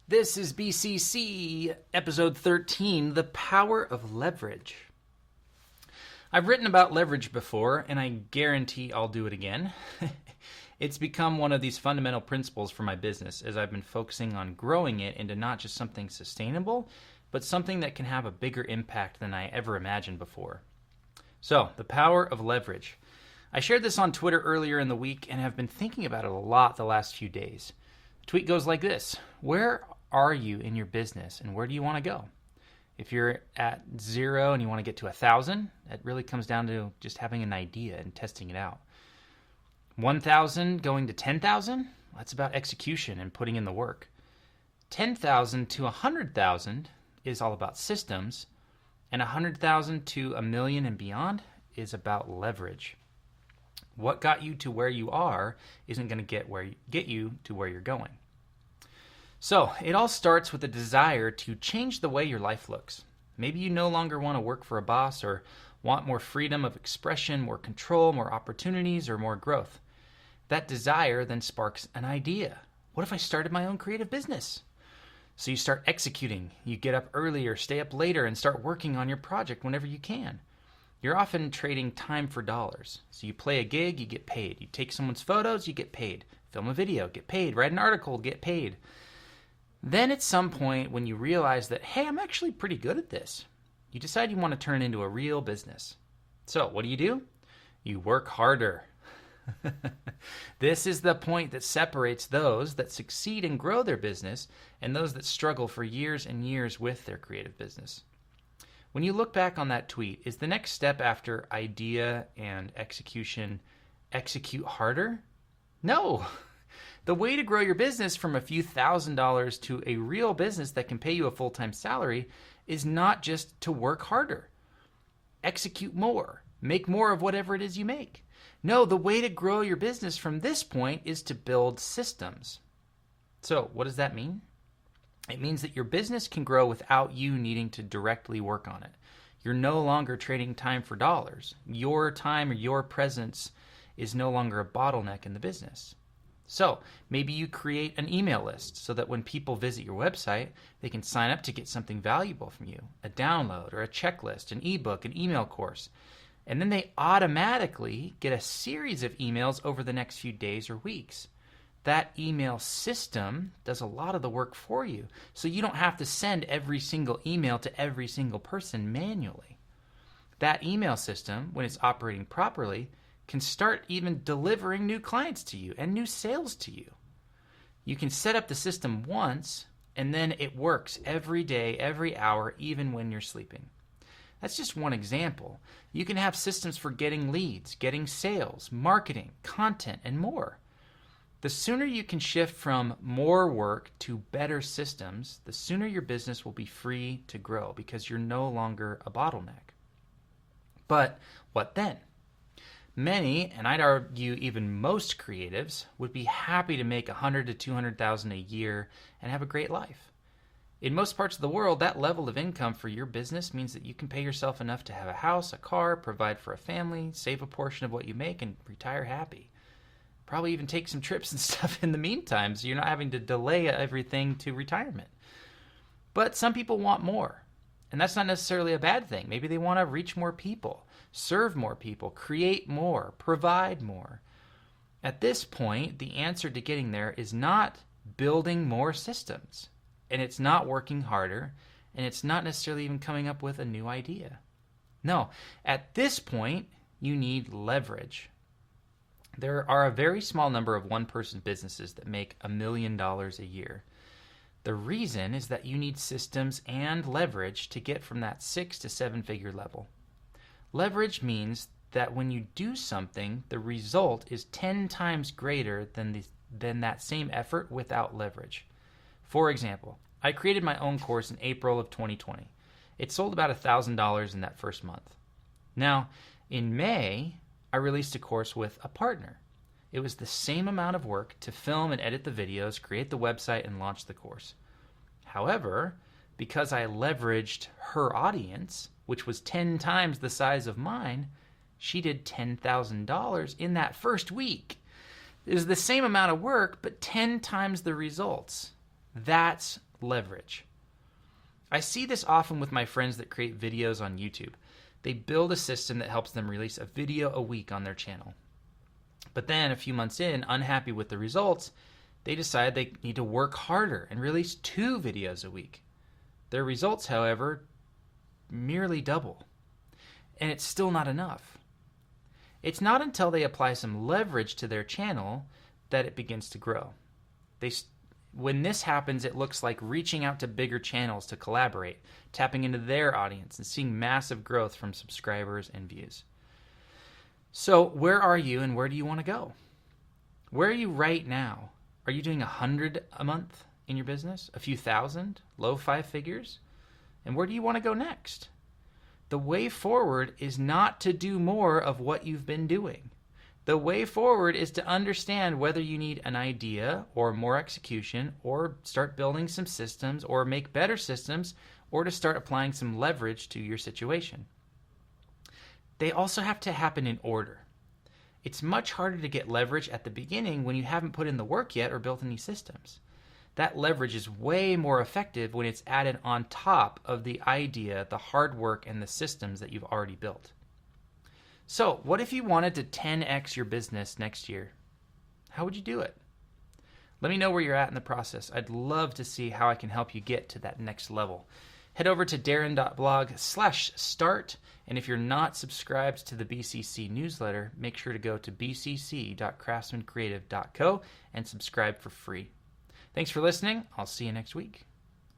This is BCC, episode 13, The Power of Leverage. I've written about leverage before, and I guarantee I'll do it again. It's become one of these fundamental principles for my business as I've been focusing on growing it into not just something sustainable, but something that can have a bigger impact than I ever imagined before. So, the power of leverage. I shared this on Twitter earlier in the week and have been thinking about it a lot the last few days. The tweet goes like this: where are you in your business and where do you want to go? If you're at 0 and you want to get to 1,000, it really comes down to just having an idea and testing it out. 1,000 going to 10,000, that's about execution and putting in the work. 10,000 to 100,000 is all about systems, and 100,000 to 1,000,000 and beyond is about leverage. What got you to where you are isn't going to get you to where you're going. So, it all starts with a desire to change the way your life looks. Maybe you no longer want to work for a boss or want more freedom of expression, more control, more opportunities, or more growth. That desire then sparks an idea. What if I started my own creative business? So you start executing. You get up earlier, stay up later, and start working on your project whenever you can. You're often trading time for dollars. So you play a gig, you get paid. You take someone's photos, you get paid. Film a video, get paid. Write an article, get paid. Then at some point when you realize that, hey, I'm actually pretty good at this, you decide you want to turn it into a real business. So what do? You work harder. This is the point that separates those that succeed and grow their business and those that struggle for years and years with their creative business. When you look back on that tweet, is the next step after idea and execution, execute harder? No. The way to grow your business from a few $1,000s to a real business that can pay you a full-time salary is not just to work harder. Execute more. Make more of whatever it is you make. No, the way to grow your business from this point is to build systems. So, what does that mean? It means that your business can grow without you needing to directly work on it. You're no longer trading time for dollars. Your time or your presence is no longer a bottleneck in the business. So maybe you create an email list so that when people visit your website, they can sign up to get something valuable from you, a download or a checklist, an ebook, an email course. And then they automatically get a series of emails over the next few days or weeks. That email system does a lot of the work for you, so you don't have to send every single email to every single person manually. That email system, when it's operating properly, can start even delivering new clients to you and new sales to you. You can set up the system once, and then it works every day, every hour, even when you're sleeping. That's just one example. You can have systems for getting leads, getting sales, marketing, content, and more. The sooner you can shift from more work to better systems, the sooner your business will be free to grow because you're no longer a bottleneck. But what then? Many, and I'd argue even most creatives, would be happy to make $100,000 to $200,000 a year and have a great life. In most parts of the world, that level of income for your business means that you can pay yourself enough to have a house, a car, provide for a family, save a portion of what you make, and retire happy. Probably even take some trips and stuff in the meantime, so you're not having to delay everything to retirement. But some people want more, and that's not necessarily a bad thing. Maybe they want to reach more people, serve more people, create more, provide more. At this point, the answer to getting there is not building more systems, and it's not working harder, and it's not necessarily even coming up with a new idea. No, at this point, you need leverage. There are a very small number of one-person businesses that make $1 million a year. The reason is that you need systems and leverage to get from that 6 to 7-figure level. Leverage means that when you do something, the result is 10 times greater than that same effort without leverage. For example, I created my own course in April of 2020. It sold about $1,000 in that first month. Now, in May, I released a course with a partner. It was the same amount of work to film and edit the videos, create the website, and launch the course. However, because I leveraged her audience, which was 10 times the size of mine, she did $10,000 in that first week. It was the same amount of work, but 10 times the results. That's leverage. I see this often with my friends that create videos on YouTube. They build a system that helps them release a video a week on their channel. But then a few months in, unhappy with the results, they decide they need to work harder and release 2 videos a week. Their results, however, merely double. And it's still not enough. It's not until they apply some leverage to their channel that it begins to grow. When this happens, it looks like reaching out to bigger channels to collaborate, tapping into their audience, and seeing massive growth from subscribers and views. So where are you and where do you want to go? Where are you right now? Are you doing 100 a month in your business? A few thousand? Low 5 figures? And where do you want to go next? The way forward is not to do more of what you've been doing. The way forward is to understand whether you need an idea or more execution, or start building some systems or make better systems, or to start applying some leverage to your situation. They also have to happen in order. It's much harder to get leverage at the beginning when you haven't put in the work yet or built any systems. That leverage is way more effective when it's added on top of the idea, the hard work, and the systems that you've already built. So, what if you wanted to 10x your business next year? How would you do it? Let me know where you're at in the process. I'd love to see how I can help you get to that next level. Head over to darren.blog/start, and if you're not subscribed to the BCC newsletter, make sure to go to bcc.craftsmancreative.co and subscribe for free. Thanks for listening. I'll see you next week.